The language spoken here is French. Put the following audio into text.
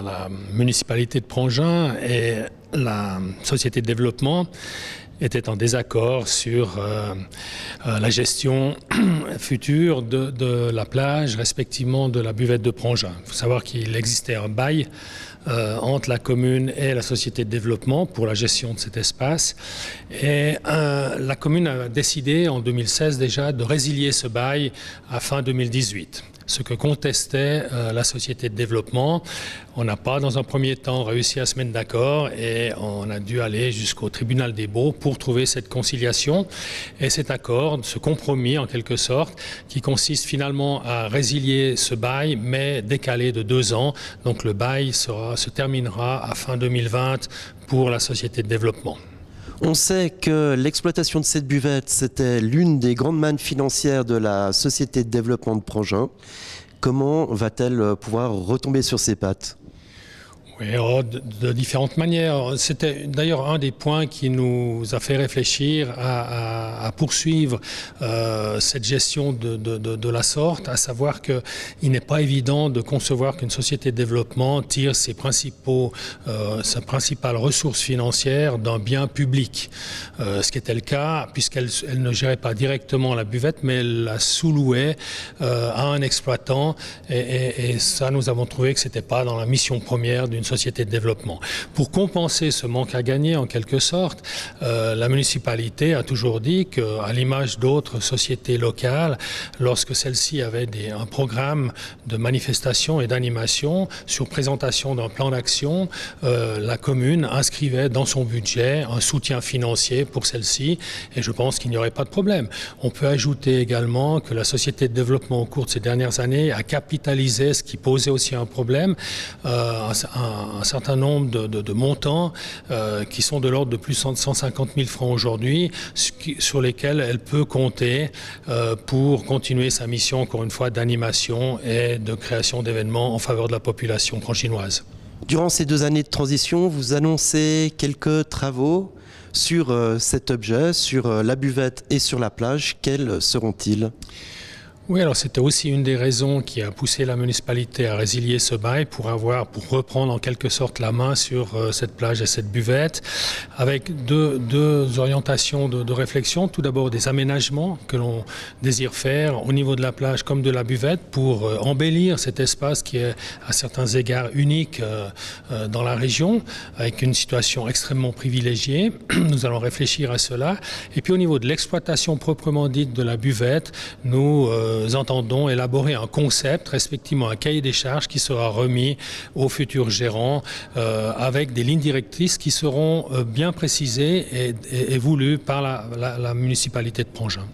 La municipalité de Prangin et la société de développement étaient en désaccord sur la gestion future de la plage, respectivement de la buvette de Prangin. Il faut savoir qu'il existait un bail entre la commune et la société de développement pour la gestion de cet espace. Et la commune a décidé en 2016 déjà de résilier ce bail à fin 2018. Ce que contestait la société de développement. On n'a pas, dans un premier temps, réussi à se mettre d'accord et on a dû aller jusqu'au tribunal des baux pour trouver cette conciliation. Et cet accord, ce compromis en quelque sorte, qui consiste finalement à résilier ce bail, mais décalé de 2 ans. Donc le bail se terminera à fin 2020 pour la société de développement. On sait que l'exploitation de cette buvette, c'était l'une des grandes mannes financières de la société de développement de Prangin. Comment va-t-elle pouvoir retomber sur ses pattes ? Oui, de différentes manières. C'était d'ailleurs un des points qui nous a fait réfléchir à poursuivre cette gestion de la sorte, à savoir qu'il n'est pas évident de concevoir qu'une société de développement tire sa principale ressource financière d'un bien public. Ce qui était le cas, puisqu'elle ne gérait pas directement la buvette, mais elle la sous-louait à un exploitant. Et ça, nous avons trouvé que ce n'était pas dans la mission première d'une société de développement. Pour compenser ce manque à gagner, en quelque sorte, la municipalité a toujours dit qu'à l'image d'autres sociétés locales, lorsque celles-ci avaient un programme de manifestation et d'animation sur présentation d'un plan d'action, la commune inscrivait dans son budget un soutien financier pour celle-ci et je pense qu'il n'y aurait pas de problème. On peut ajouter également que la société de développement au cours de ces dernières années a capitalisé, ce qui posait aussi un problème, un certain nombre de montants qui sont de l'ordre de plus de 150 000 francs aujourd'hui, sur lesquels elle peut compter pour continuer sa mission, encore une fois, d'animation et de création d'événements en faveur de la population pranginoise. Durant ces 2 années de transition, vous annoncez quelques travaux sur cet objet, sur la buvette et sur la plage. Quels seront-ils ? Oui, alors c'était aussi une des raisons qui a poussé la municipalité à résilier ce bail pour reprendre en quelque sorte la main sur cette plage et cette buvette, avec deux orientations de réflexion. Tout d'abord des aménagements que l'on désire faire au niveau de la plage comme de la buvette pour embellir cet espace qui est à certains égards unique dans la région, avec une situation extrêmement privilégiée. Nous allons réfléchir à cela. Et puis au niveau de l'exploitation proprement dite de la buvette, nous entendons élaborer un concept, respectivement un cahier des charges qui sera remis aux futurs gérants avec des lignes directrices qui seront bien précisées et voulues par la municipalité de Prangin.